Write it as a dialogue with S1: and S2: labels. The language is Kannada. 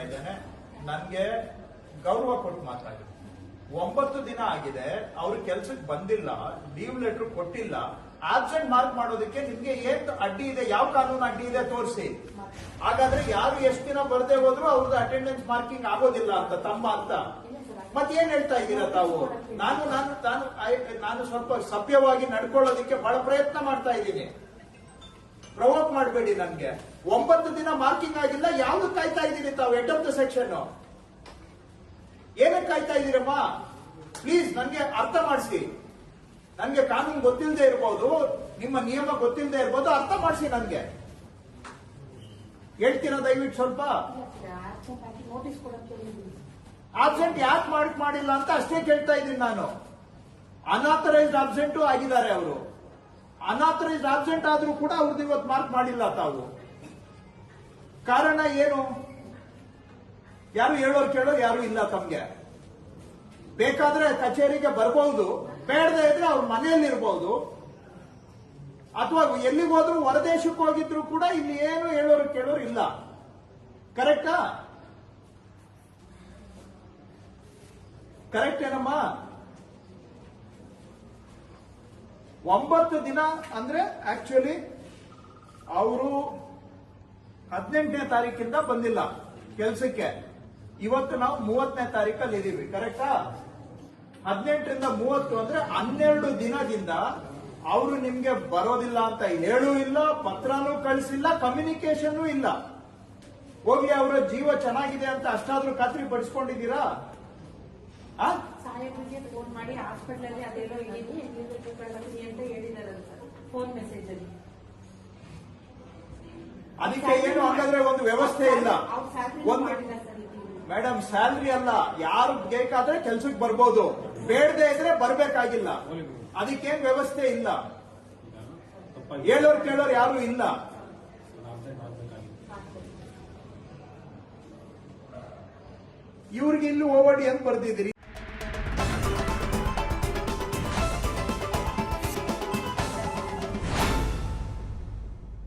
S1: ಇದ್ದೇನೆ. ನನ್ಗೆ ಗೌರವ ಕೊಟ್ಟು ಮಾತಾಡಿ. 9 ದಿನ ಆಗಿದೆ, ಅವ್ರ ಕೆಲ್ಸಕ್ಕೆ ಬಂದಿಲ್ಲ, ಲೀವ್ ಲೆಟರ್ ಕೊಟ್ಟಿಲ್ಲ, ಆಬ್ಸೆಂಟ್ ಮಾರ್ಕ್ ಮಾಡೋದಕ್ಕೆ ನಿಮ್ಗೆ ಏನ್ ಅಡ್ಡಿ ಇದೆ? ಯಾವ ಕಾನೂನು ಅಡ್ಡಿ ಇದೆ ತೋರಿಸಿ. ಹಾಗಾದ್ರೆ ಯಾರು ಎಷ್ಟು ದಿನ ಬರದೆ ಹೋದ್ರು ಅವ್ರದ್ದು ಅಟೆಂಡೆನ್ಸ್ ಮಾರ್ಕಿಂಗ್ ಆಗೋದಿಲ್ಲ ಅಂತ ತಮ್ಮ ಅಂತ ಮತ್ತೇನ್ ಹೇಳ್ತಾ ಇದ್ದೀರಾ ತಾವು? ನಾನು ನಾನು ನಾನು ನಾನು ಸ್ವಲ್ಪ ಸಭ್ಯವಾಗಿ ನಡ್ಕೊಳ್ಳೋದಕ್ಕೆ ಬಹಳ ಪ್ರಯತ್ನ ಮಾಡ್ತಾ ಇದ್ದೀನಿ. ಪ್ರವೋಕ್ ಮಾಡಬೇಡಿ. ನನ್ಗೆ 9 ದಿನ ಮಾರ್ಕಿಂಗ್ ಆಗಿಲ್ಲ, ಯಾವ್ದು ಕಾಯ್ತಾ ಇದ್ದೀರಿ ತಾವು? ಹೆಡ್ ಆಫ್ ದ ಸೆಕ್ಷನ್ ಏನಕ್ಕೆ ಕಾಯ್ತಾ ಇದ್ದೀರಮ್ಮ? ಪ್ಲೀಸ್ ನನ್ಗೆ ಅರ್ಥ ಮಾಡಿಸಿ. ನನ್ಗೆ ಕಾನೂನು ಗೊತ್ತಿಲ್ಲದೆ ಇರ್ಬೋದು, ನಿಮ್ಮ ನಿಯಮ ಗೊತ್ತಿಲ್ಲದೆ ಇರ್ಬೋದು, ಅರ್ಥ ಮಾಡಿಸಿ. ನನ್ಗೆ ಹೇಳ್ತೀರಾ ದಯವಿಟ್ಟು ಸ್ವಲ್ಪ? ಆಬ್ಸೆಂಟ್ ಯಾಕೆ ಮಾಡಿಲ್ಲ ಅಂತ ಅಷ್ಟೇ ಕೇಳ್ತಾ ಇದ್ದೀನಿ ನಾನು. ಅನಾಥರೈಸ್ಡ್ ಆಬ್ಸೆಂಟ್ ಆಗಿದ್ದಾರೆ ಅವರು. ಅನಾಥರೈಸ್ಡ್ ಆಬ್ಸೆಂಟ್ ಆದ್ರೂ ಕೂಡ ಅವ್ರದ್ದು ಇವತ್ತು ಮಾರ್ಕ್ ಮಾಡಿಲ್ಲ ತಾವು. ಕಾರಣ ಏನು? ಯಾರು ಹೇಳೋರು ಕೇಳೋರು ಯಾರು ಇಲ್ಲ ತಮ್ಗೆ. ಬೇಕಾದ್ರೆ ಕಚೇರಿಗೆ ಬರಬಹುದು, ಬೇಡದೇ ಇದ್ರೆ ಅವ್ರ ಮನೆಯಲ್ಲಿ ಇರಬಹುದು, ಅಥವಾ ಎಲ್ಲಿಗೆ ಹೋದ್ರು ಹೊರದೇಶಕ್ಕೆ ಹೋಗಿದ್ರು ಕೂಡ ಇಲ್ಲಿ ಏನು ಹೇಳೋರು ಕೇಳೋರು ಇಲ್ಲ. ಕರೆಕ್ಟಾ? ಕರೆಕ್ಟ್ ಏನಮ್ಮ? 9 ದಿನ ಅಂದ್ರೆ ಆಕ್ಚುಲಿ ಅವರು 18ನೇ ತಾರೀಕಿಂದ ಬಂದಿಲ್ಲ ಕೆಲಸಕ್ಕೆ. ಇವತ್ತು ನಾವು 30ನೇ ತಾರೀಕಲ್ಲಿ ಇದೀವಿ. ಕರೆಕ್ಟಾ? 18ರಿಂದ 30 ಅಂದ್ರೆ 12 ದಿನದಿಂದ ಅವರು ನಿಮ್ಗೆ ಬರೋದಿಲ್ಲ ಅಂತ ಹೇಳೂ ಇಲ್ಲ, ಪತ್ರನೂ ಕಳಿಸಿಲ್ಲ, ಕಮ್ಯುನಿಕೇಶನ್ ಇಲ್ಲ. ಹೋಗ್ಲಿ, ಅವರ ಜೀವ ಚೆನ್ನಾಗಿದೆ ಅಂತ ಅಷ್ಟಾದ್ರೂ ಖಾತ್ರಿ ಪಡಿಸ್ಕೊಂಡಿದ್ದೀರಾ?
S2: ಸಾಹೇಬ್ರಿಗೆ ಫೋನ್ ಮಾಡಿ ಹಾಸ್ಪಿಟಲ್ ಅಲ್ಲಿ ಅದೆಲ್ಲೋ ಇದೀನಿ ಅಂತ ಹೇಳಿದಾರಂತ ಫೋನ್ ಮೆಸೇಜ್ ಅಲ್ಲಿ.
S1: ಅದಕ್ಕೆ ಏನು ಹಾಗಾದ್ರೆ ಒಂದು ವ್ಯವಸ್ಥೆ ಇಲ್ಲ. ಒಂದು ಮೇಡಮ್, ಸ್ಯಾಲ್ರಿ ಅಲ್ಲ, ಯಾರು ಬೇಕಾದ್ರೆ ಕೆಲ್ಸಕ್ಕೆ ಬರ್ಬೋದು, ಬೇಡದೆ ಇದ್ರೆ ಬರ್ಬೇಕಾಗಿಲ್ಲ. ಅದಕ್ಕೇನ್ ವ್ಯವಸ್ಥೆ ಇಲ್ಲ. ಹೇಳೋರು ಕೇಳೋರು ಯಾರು ಇಲ್ಲ. ಇವ್ರಿಗೆ ಇಲ್ಲಿ ಓವರ್ಡಿ ಅಂತ ಬರ್ದಿದ್ದೀರಿ.